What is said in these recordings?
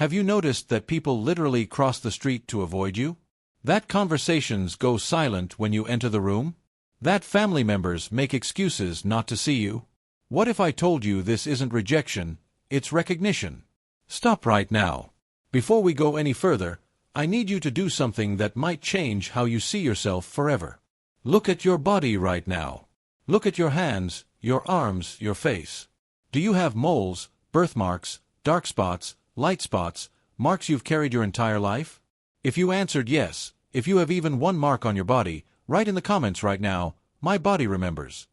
Have you noticed that people literally cross the street to avoid you? That conversations go silent when you enter the room? That family members make excuses not to see you? What if I told you this isn't rejection, it's recognition? Stop right now. Before we go any further, I need you to do something that might change how you see yourself forever. Look at your body right now. Look at your hands, your arms, your face. Do you have moles, birthmarks, dark spots, light spots, marks you've carried your entire life? If you answered yes, if you have even one mark on your body, write in the comments right now, "My body remembers."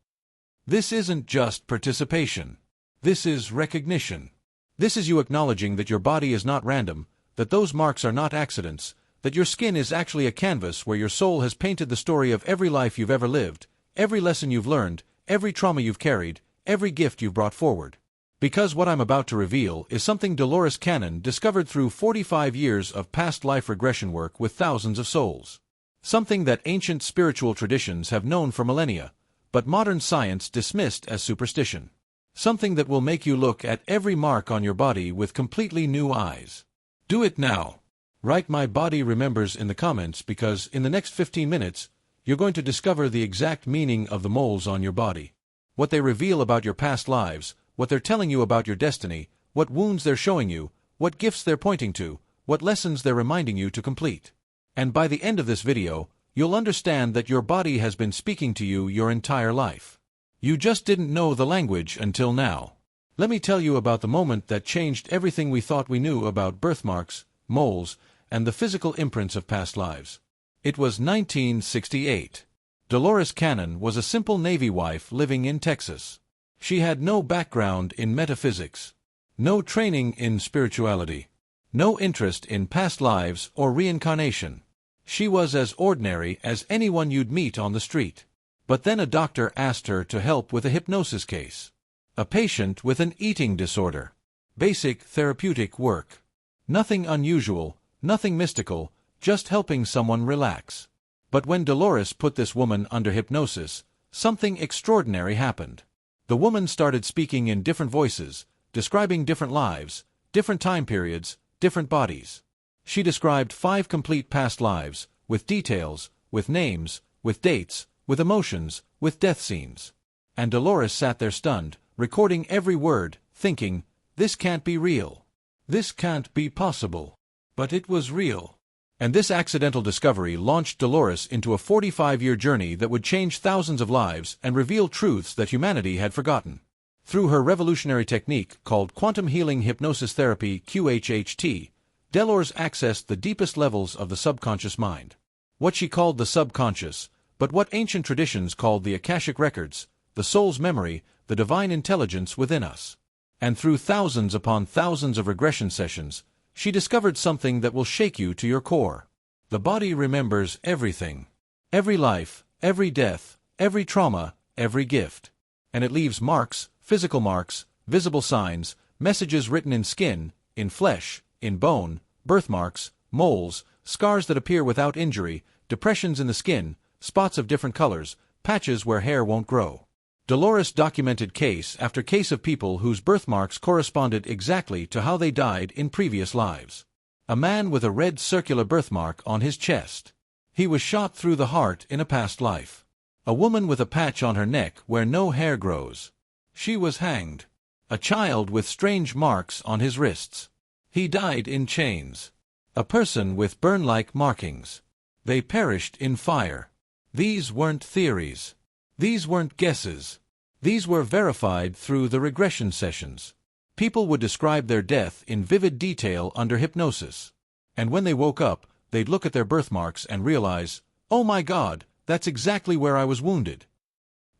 This isn't just participation. This is recognition. This is you acknowledging that your body is not random, that those marks are not accidents, that your skin is actually a canvas where your soul has painted the story of every life you've ever lived, every lesson you've learned, every trauma you've carried, every gift you've brought forward. Because what I'm about to reveal is something Dolores Cannon discovered through 45 years of past life regression work with thousands of souls. Something that ancient spiritual traditions have known for millennia, but modern science dismissed as superstition. Something that will make you look at every mark on your body with completely new eyes. Do it now. Write "My body remembers" in the comments because in the next 15 minutes, you're going to discover the exact meaning of the moles on your body. What they reveal about your past lives, what they're telling you about your destiny, what wounds they're showing you, what gifts they're pointing to, what lessons they're reminding you to complete. And by the end of this video, you'll understand that your body has been speaking to you your entire life. You just didn't know the language until now. Let me tell you about the moment that changed everything we thought we knew about birthmarks, moles, and the physical imprints of past lives. It was 1968. Dolores Cannon was a simple Navy wife living in Texas. She had no background in metaphysics, no training in spirituality, no interest in past lives or reincarnation. She was as ordinary as anyone you'd meet on the street. But then a doctor asked her to help with a hypnosis case. A patient with an eating disorder. Basic therapeutic work. Nothing unusual, nothing mystical, just helping someone relax. But when Dolores put this woman under hypnosis, something extraordinary happened. The woman started speaking in different voices, describing different lives, different time periods, different bodies. She described 5 complete past lives, with details, with names, with dates, with emotions, with death scenes. And Dolores sat there stunned, recording every word, thinking, "This can't be real. This can't be possible." But it was real. And this accidental discovery launched Dolores into a 45-year journey that would change thousands of lives and reveal truths that humanity had forgotten. Through her revolutionary technique called quantum healing hypnosis therapy (QHHT), Dolores accessed the deepest levels of the subconscious mind. What she called the subconscious, but what ancient traditions called the Akashic records, the soul's memory, the divine intelligence within us. And through thousands upon thousands of regression sessions, she discovered something that will shake you to your core. The body remembers everything. Every life, every death, every trauma, every gift. And it leaves marks, physical marks, visible signs, messages written in skin, in flesh, in bone, birthmarks, moles, scars that appear without injury, depressions in the skin, spots of different colors, patches where hair won't grow. Dolores documented case after case of people whose birthmarks corresponded exactly to how they died in previous lives. A man with a red circular birthmark on his chest. He was shot through the heart in a past life. A woman with a patch on her neck where no hair grows. She was hanged. A child with strange marks on his wrists. He died in chains. A person with burn-like markings. They perished in fire. These weren't theories. These weren't guesses. These were verified through the regression sessions. People would describe their death in vivid detail under hypnosis. And when they woke up, they'd look at their birthmarks and realize, "Oh my God, that's exactly where I was wounded."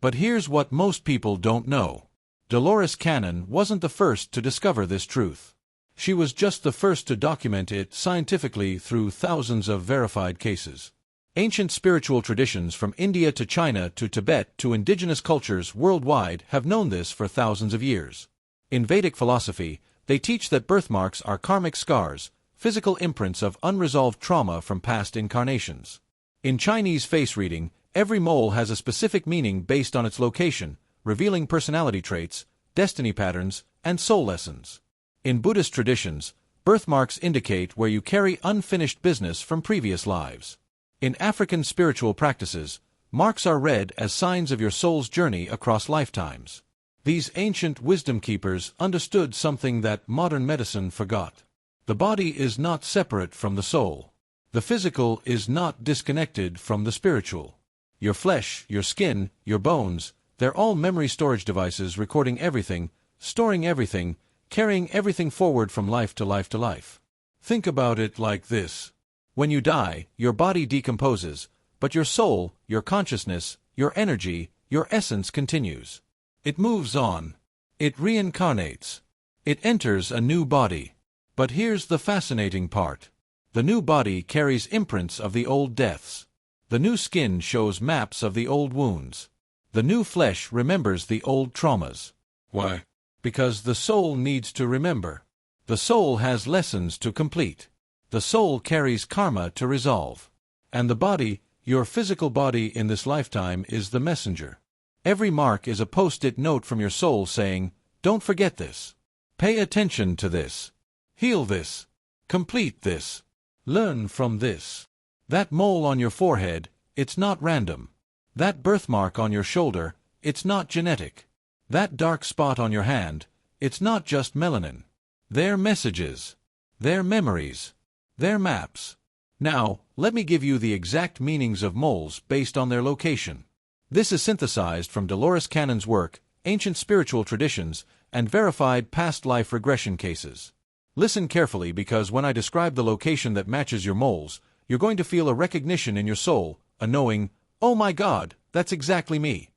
But here's what most people don't know. Dolores Cannon wasn't the first to discover this truth. She was just the first to document it scientifically through thousands of verified cases. Ancient spiritual traditions from India to China to Tibet to indigenous cultures worldwide have known this for thousands of years. In Vedic philosophy, they teach that birthmarks are karmic scars, physical imprints of unresolved trauma from past incarnations. In Chinese face reading, every mole has a specific meaning based on its location, revealing personality traits, destiny patterns, and soul lessons. In Buddhist traditions, Birthmarks indicate where you carry unfinished business from previous lives. In African spiritual practices, marks are read as signs of your soul's journey across lifetimes. These ancient wisdom keepers understood something that modern medicine forgot. The body is not separate from the soul. The physical is not disconnected from the spiritual. Your flesh, your skin, your bones, they're all memory storage devices recording everything, storing everything, carrying everything forward from life to life to life. Think about it like this. When you die, your body decomposes, but your soul, your consciousness, your energy, your essence continues. It moves on. It reincarnates. It enters a new body. But here's the fascinating part. The new body carries imprints of the old deaths. The new skin shows maps of the old wounds. The new flesh remembers the old traumas. Why? Because the soul needs to remember. The soul has lessons to complete. The soul carries karma to resolve. And the body, your physical body in this lifetime, is the messenger. Every mark is a post-it note from your soul saying, "Don't forget this. Pay attention to this. Heal this. Complete this. Learn from this." That mole on your forehead, it's not random. That birthmark on your shoulder, it's not genetic. That dark spot on your hand, it's not just melanin. They're messages. They're memories. They're maps. Now, let me give you the exact meanings of moles based on their location. This is synthesized from Dolores Cannon's work, Ancient Spiritual Traditions, and verified past life regression cases. Listen carefully, because when I describe the location that matches your moles, you're going to feel a recognition in your soul, a knowing, "Oh my God, that's exactly me."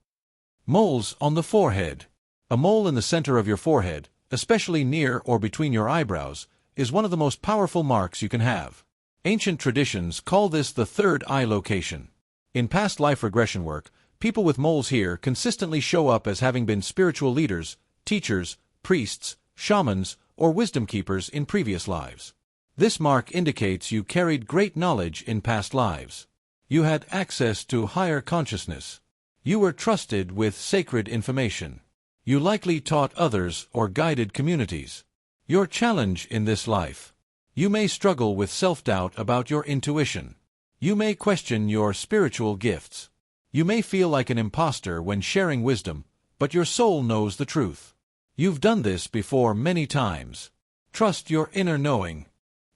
Moles on the forehead. A mole in the center of your forehead, especially near or between your eyebrows, is one of the most powerful marks you can have. Ancient traditions call this the third eye location. In past life regression work, people with moles here consistently show up as having been spiritual leaders, teachers, priests, shamans, or wisdom keepers in previous lives. This mark indicates you carried great knowledge in past lives. You had access to higher consciousness. You were trusted with sacred information. You likely taught others or guided communities. Your challenge in this life. You may struggle with self-doubt about your intuition. You may question your spiritual gifts. You may feel like an imposter when sharing wisdom, but your soul knows the truth. You've done this before many times. Trust your inner knowing.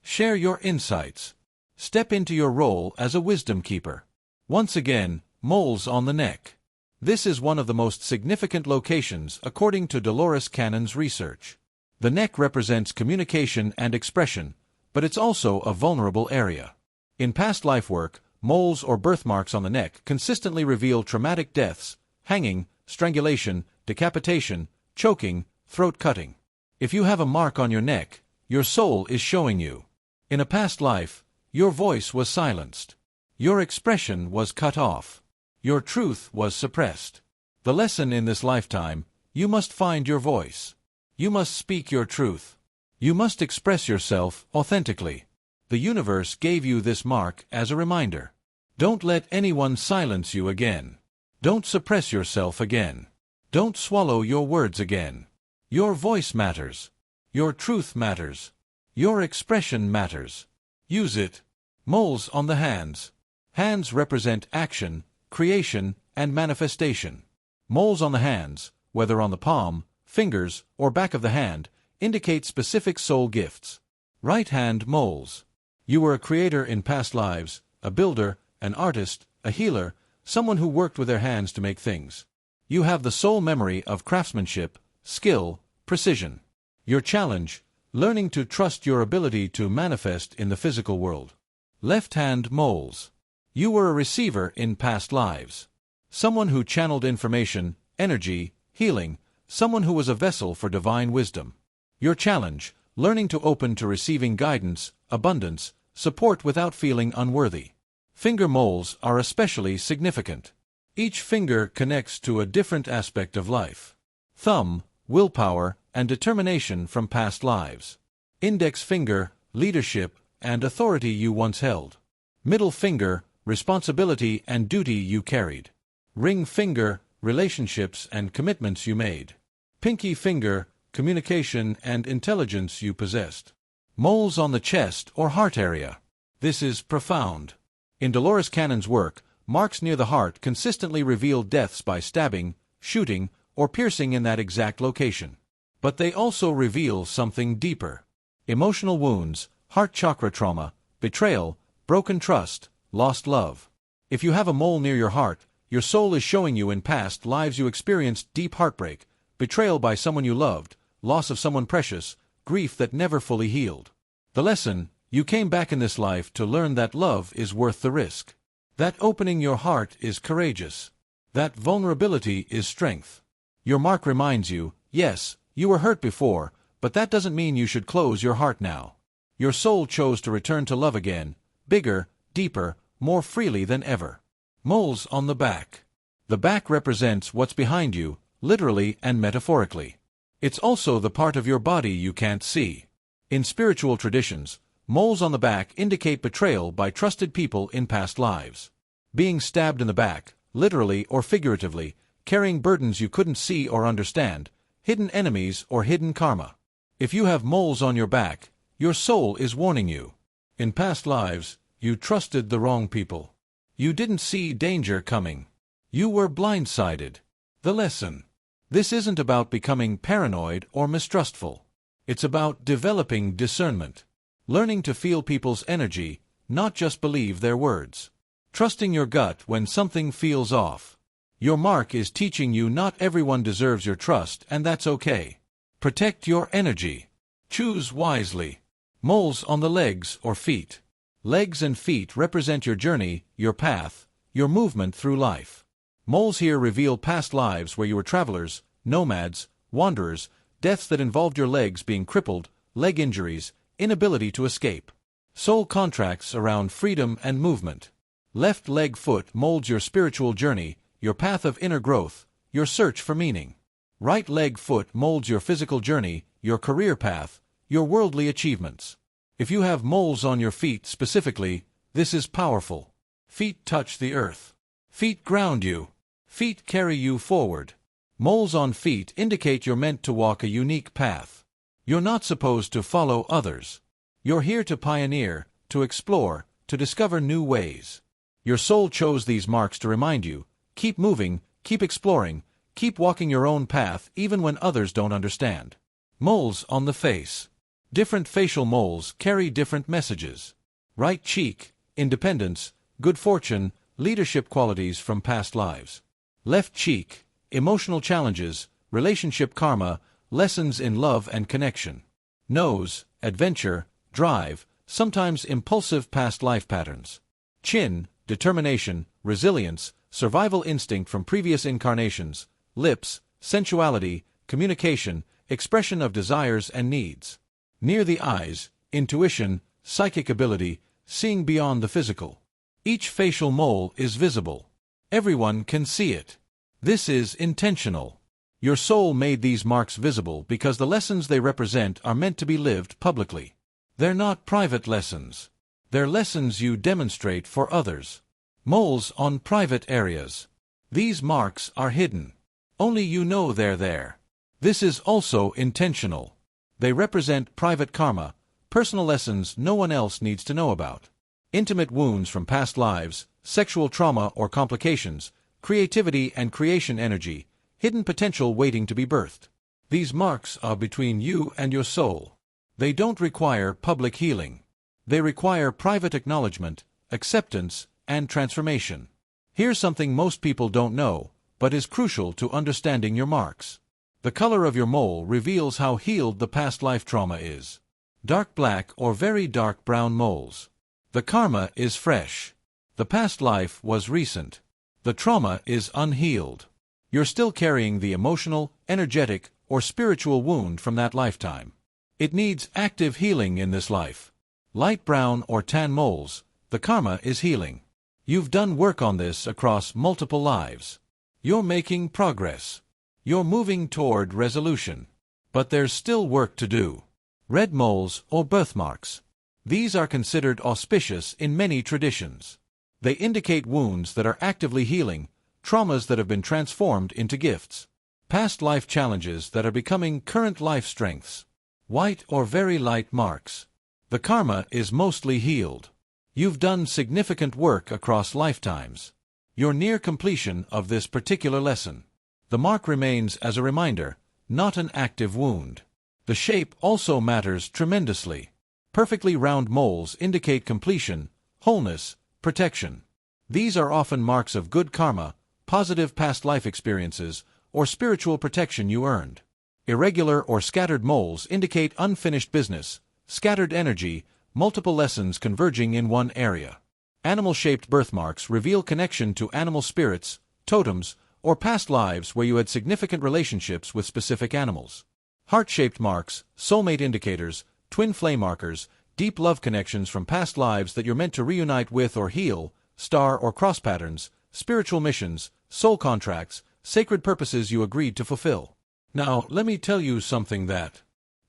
Share your insights. Step into your role as a wisdom keeper. Once again, moles on the neck. This is one of the most significant locations according to Dolores Cannon's research. The neck represents communication and expression, but it's also a vulnerable area. In past life work, moles or birthmarks on the neck consistently reveal traumatic deaths, hanging, strangulation, decapitation, choking, throat cutting. If you have a mark on your neck, your soul is showing you. In a past life, your voice was silenced. Your expression was cut off. Your truth was suppressed. The lesson in this lifetime: you must find your voice. You must speak your truth. You must express yourself authentically. The universe gave you this mark as a reminder. Don't let anyone silence you again. Don't suppress yourself again. Don't swallow your words again. Your voice matters. Your truth matters. Your expression matters. Use it. Moles on the hands. Hands represent action, creation, and manifestation. Moles on the hands, whether on the palm, fingers, or back of the hand, indicate specific soul gifts. Right hand moles. You were a creator in past lives, a builder, an artist, a healer, someone who worked with their hands to make things. You have the soul memory of craftsmanship, skill, precision. Your challenge: learning to trust your ability to manifest in the physical world. Left hand moles. You were a receiver in past lives. Someone who channeled information, energy, healing, someone who was a vessel for divine wisdom. Your challenge: learning to open to receiving guidance, abundance, support without feeling unworthy. Finger moles are especially significant. Each finger connects to a different aspect of life. Thumb, willpower, and determination from past lives. Index finger, leadership and authority you once held. Middle finger, responsibility and duty you carried. Ring finger, relationships and commitments you made. Pinky finger, communication and intelligence you possessed. Moles on the chest or heart area. This is profound. In Dolores Cannon's work, marks near the heart consistently reveal deaths by stabbing, shooting, or piercing in that exact location. But they also reveal something deeper. Emotional wounds, heart chakra trauma, betrayal, broken trust, lost love. If you have a mole near your heart, your soul is showing you in past lives you experienced deep heartbreak, betrayal by someone you loved, loss of someone precious, grief that never fully healed. The lesson: you came back in this life to learn that love is worth the risk. That opening your heart is courageous. That vulnerability is strength. Your mark reminds you, yes, you were hurt before, but that doesn't mean you should close your heart now. Your soul chose to return to love again, bigger, deeper, more freely than ever. Moles on the back. The back represents what's behind you, literally and metaphorically. It's also the part of your body you can't see. In spiritual traditions, moles on the back indicate betrayal by trusted people in past lives. Being stabbed in the back, literally or figuratively, carrying burdens you couldn't see or understand, hidden enemies or hidden karma. If you have moles on your back, your soul is warning you. In past lives, you trusted the wrong people. You didn't see danger coming. You were blindsided. The lesson: this isn't about becoming paranoid or mistrustful. It's about developing discernment. Learning to feel people's energy, not just believe their words. Trusting your gut when something feels off. Your mark is teaching you not everyone deserves your trust, and that's okay. Protect your energy. Choose wisely. Moles on the legs or feet. Legs and feet represent your journey, your path, your movement through life. Moles here reveal past lives where you were travelers, nomads, wanderers, deaths that involved your legs being crippled, leg injuries, inability to escape. Soul contracts around freedom and movement. Left leg foot molds your spiritual journey, your path of inner growth, your search for meaning. Right leg foot molds your physical journey, your career path, your worldly achievements. If you have moles on your feet specifically, this is powerful. Feet touch the earth. Feet ground you. Feet carry you forward. Moles on feet indicate you're meant to walk a unique path. You're not supposed to follow others. You're here to pioneer, to explore, to discover new ways. Your soul chose these marks to remind you, keep moving, keep exploring, keep walking your own path even when others don't understand. Moles on the face. Different facial moles carry different messages. Right cheek, independence, good fortune, leadership qualities from past lives. Left cheek, emotional challenges, relationship karma, lessons in love and connection. Nose, adventure, drive, sometimes impulsive past life patterns. Chin, determination, resilience, survival instinct from previous incarnations. Lips, sensuality, communication, expression of desires and needs. Near the eyes, intuition, psychic ability, seeing beyond the physical. Each facial mole is visible. Everyone can see it. This is intentional. Your soul made these marks visible because the lessons they represent are meant to be lived publicly. They're not private lessons. They're lessons you demonstrate for others. Moles on private areas. These marks are hidden. Only you know they're there. This is also intentional. They represent private karma, personal lessons no one else needs to know about. Intimate wounds from past lives, sexual trauma or complications, creativity and creation energy, hidden potential waiting to be birthed. These marks are between you and your soul. They don't require public healing. They require private acknowledgement, acceptance, and transformation. Here's something most people don't know, but is crucial to understanding your marks. The color of your mole reveals how healed the past life trauma is. Dark black or very dark brown moles. The karma is fresh. The past life was recent. The trauma is unhealed. You're still carrying the emotional, energetic, or spiritual wound from that lifetime. It needs active healing in this life. Light brown or tan moles, the karma is healing. You've done work on this across multiple lives. You're making progress. You're moving toward resolution. But there's still work to do. Red moles or birthmarks. These are considered auspicious in many traditions. They indicate wounds that are actively healing, traumas that have been transformed into gifts, past life challenges that are becoming current life strengths. White or very light marks. The karma is mostly healed. You've done significant work across lifetimes. You're near completion of this particular lesson. The mark remains as a reminder, not an active wound. The shape also matters tremendously. Perfectly round moles indicate completion, wholeness, protection. These are often marks of good karma, positive past life experiences, or spiritual protection you earned. Irregular or scattered moles indicate unfinished business, scattered energy, multiple lessons converging in one area. Animal-shaped birthmarks reveal connection to animal spirits, totems, or past lives where you had significant relationships with specific animals. Heart-shaped marks, soulmate indicators, twin flame markers, deep love connections from past lives that you're meant to reunite with or heal, star or cross patterns, spiritual missions, soul contracts, sacred purposes you agreed to fulfill. Now, let me tell you something that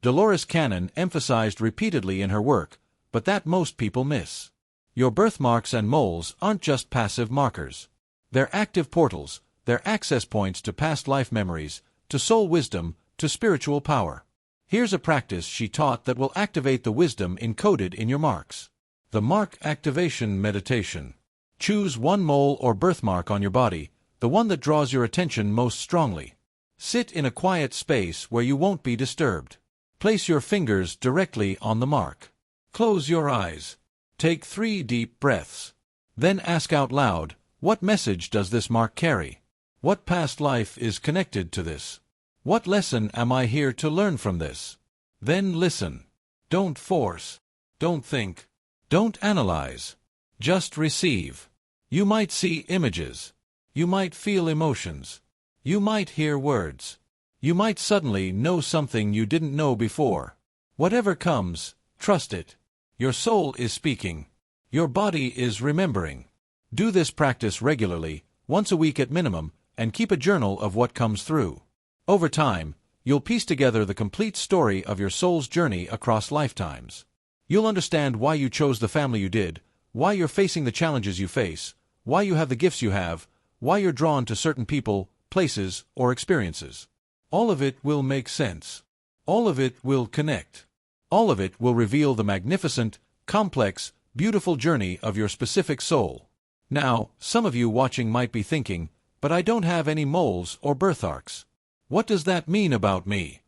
Dolores Cannon emphasized repeatedly in her work, but that most people miss. Your birthmarks and moles aren't just passive markers. They're active portals, they're access points to past life memories, to soul wisdom, to spiritual power. Here's a practice she taught that will activate the wisdom encoded in your marks. The Mark Activation Meditation. Choose one mole or birthmark on your body, the one that draws your attention most strongly. Sit in a quiet space where you won't be disturbed. Place your fingers directly on the mark. Close your eyes. Take 3 deep breaths. Then ask out loud, what message does this mark carry? What past life is connected to this? What lesson am I here to learn from this? Then listen. Don't force. Don't think. Don't analyze. Just receive. You might see images. You might feel emotions. You might hear words. You might suddenly know something you didn't know before. Whatever comes, trust it. Your soul is speaking. Your body is remembering. Do this practice regularly, once a week at minimum, and keep a journal of what comes through. Over time, you'll piece together the complete story of your soul's journey across lifetimes. You'll understand why you chose the family you did, why you're facing the challenges you face, why you have the gifts you have, why you're drawn to certain people, places, or experiences. All of it will make sense. All of it will connect. All of it will reveal the magnificent, complex, beautiful journey of your specific soul. Now, some of you watching might be thinking, but I don't have any moles or birthmarks. What does that mean about me?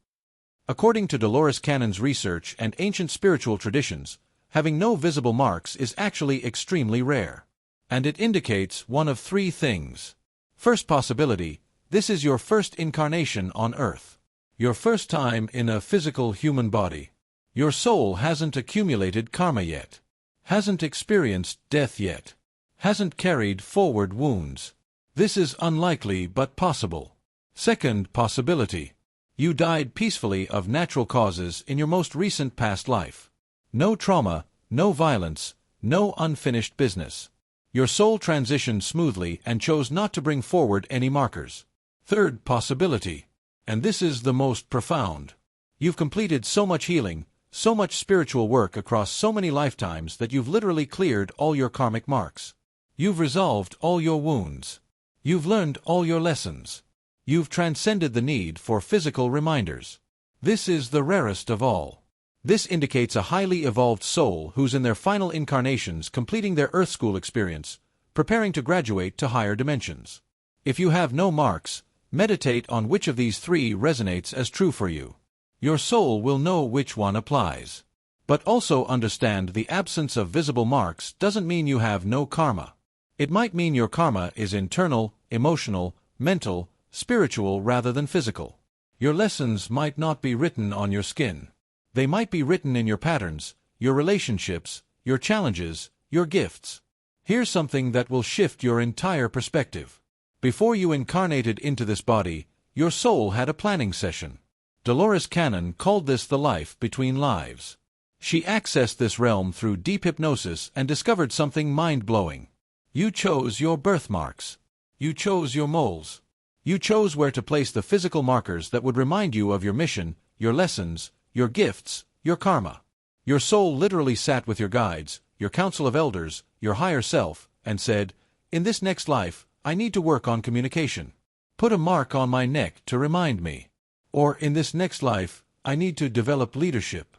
According to Dolores Cannon's research and ancient spiritual traditions, having no visible marks is actually extremely rare. And it indicates one of 3 things. First possibility, this is your first incarnation on Earth. Your first time in a physical human body. Your soul hasn't accumulated karma yet. Hasn't experienced death yet. Hasn't carried forward wounds. This is unlikely but possible. Second possibility. You died peacefully of natural causes in your most recent past life. No trauma, no violence, no unfinished business. Your soul transitioned smoothly and chose not to bring forward any markers. Third possibility. And this is the most profound. You've completed so much healing, so much spiritual work across so many lifetimes that you've literally cleared all your karmic marks. You've resolved all your wounds. You've learned all your lessons. You've transcended the need for physical reminders. This is the rarest of all. This indicates a highly evolved soul who's in their final incarnations completing their Earth School experience, preparing to graduate to higher dimensions. If you have no marks, meditate on which of these 3 resonates as true for you. Your soul will know which one applies. But also understand the absence of visible marks doesn't mean you have no karma. It might mean your karma is internal, emotional, mental, spiritual rather than physical. Your lessons might not be written on your skin. They might be written in your patterns, your relationships, your challenges, your gifts. Here's something that will shift your entire perspective. Before you incarnated into this body, your soul had a planning session. Dolores Cannon called this the life between lives. She accessed this realm through deep hypnosis and discovered something mind-blowing. You chose your birthmarks. You chose your moles. You chose where to place the physical markers that would remind you of your mission, your lessons, your gifts, your karma. Your soul literally sat with your guides, your council of elders, your higher self, and said, "In this next life, I need to work on communication. Put a mark on my neck to remind me." Or, "In this next life, I need to develop leadership.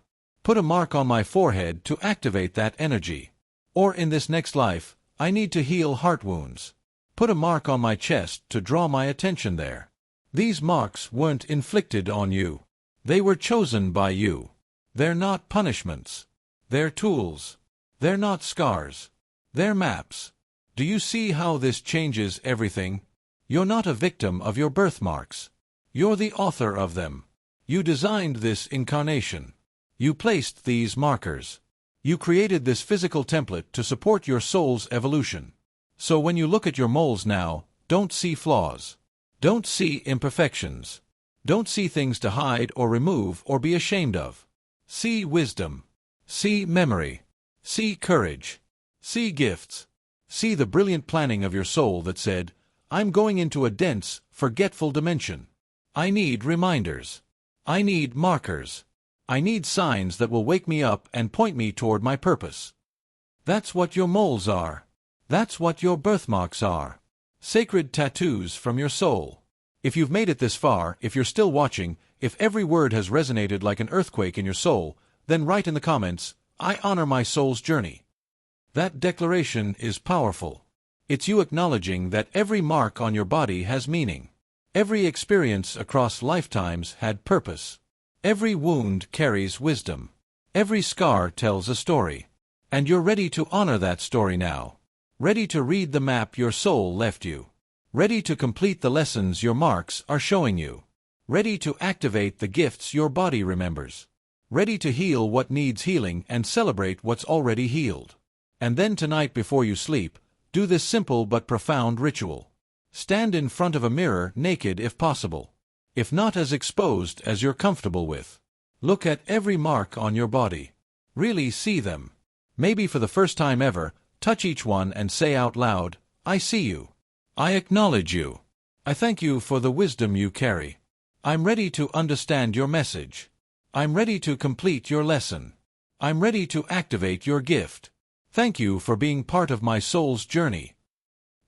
Put a mark on my forehead to activate that energy. Or in this next life, I need to heal heart wounds. Put a mark on my chest to draw my attention there. These marks weren't inflicted on you. They were chosen by you. They're not punishments. They're tools. They're not scars. They're maps. Do you see how this changes everything? You're not a victim of your birthmarks. You're the author of them. You designed this incarnation. You placed these markers. You created this physical template to support your soul's evolution. So when you look at your moles now, don't see flaws. Don't see imperfections. Don't see things to hide or remove or be ashamed of. See wisdom. See memory. See courage. See gifts. See the brilliant planning of your soul that said, I'm going into a dense, forgetful dimension. I need reminders. I need markers. I need signs that will wake me up and point me toward my purpose. That's what your moles are. That's what your birthmarks are. Sacred tattoos from your soul. If you've made it this far, if you're still watching, if every word has resonated like an earthquake in your soul, then write in the comments, I honor my soul's journey. That declaration is powerful. It's you acknowledging that every mark on your body has meaning. Every experience across lifetimes had purpose. Every wound carries wisdom. Every scar tells a story. And you're ready to honor that story now. Ready to read the map your soul left you. Ready to complete the lessons your marks are showing you. Ready to activate the gifts your body remembers. Ready to heal what needs healing and celebrate what's already healed. And then tonight before you sleep, do this simple but profound ritual. Stand in front of a mirror naked if possible. If not as exposed as you're comfortable with. Look at every mark on your body. Really see them. Maybe for the first time ever, touch each one and say out loud, I see you. I acknowledge you. I thank you for the wisdom you carry. I'm ready to understand your message. I'm ready to complete your lesson. I'm ready to activate your gift. Thank you for being part of my soul's journey.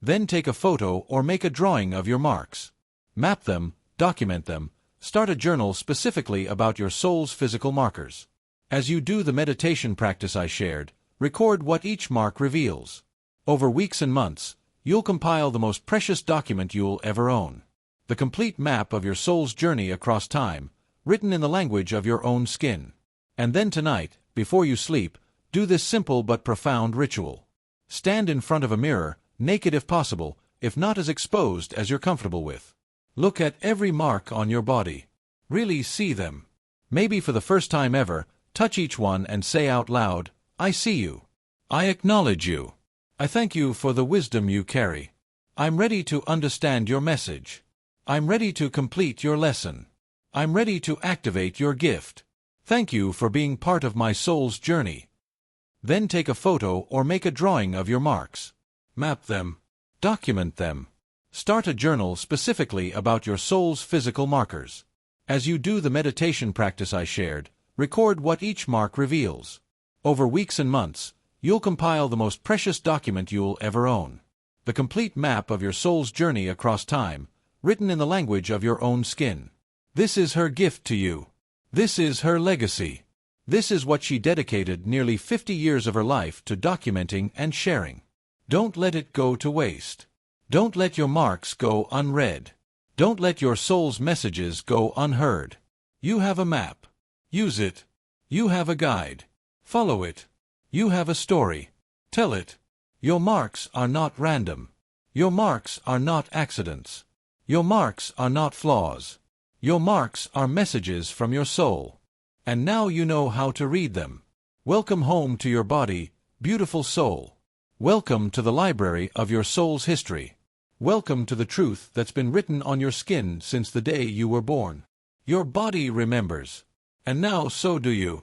Then take a photo or make a drawing of your marks. Map them, document them, start a journal specifically about your soul's physical markers. As you do the meditation practice I shared, record what each mark reveals. Over weeks and months, you'll compile the most precious document you'll ever own. The complete map of your soul's journey across time, written in the language of your own skin. And then tonight, before you sleep, do this simple but profound ritual. Stand in front of a mirror, naked if possible, if not as exposed as you're comfortable with. Look at every mark on your body. Really see them. Maybe for the first time ever, touch each one and say out loud, I see you. I acknowledge you. I thank you for the wisdom you carry. I'm ready to understand your message. I'm ready to complete your lesson. I'm ready to activate your gift. Thank you for being part of my soul's journey. Then take a photo or make a drawing of your marks. Map them. Document them. Start a journal specifically about your soul's physical markers. As you do the meditation practice I shared, record what each mark reveals. Over weeks and months, you'll compile the most precious document you'll ever own. The complete map of your soul's journey across time, written in the language of your own skin. This is her gift to you. This is her legacy. This is what she dedicated nearly 50 years of her life to documenting and sharing. Don't let it go to waste. Don't let your marks go unread. Don't let your soul's messages go unheard. You have a map. Use it. You have a guide. Follow it. You have a story. Tell it. Your marks are not random. Your marks are not accidents. Your marks are not flaws. Your marks are messages from your soul. And now you know how to read them. Welcome home to your body, beautiful soul. Welcome to the library of your soul's history. Welcome to the truth that's been written on your skin since the day you were born. Your body remembers. And now so do you.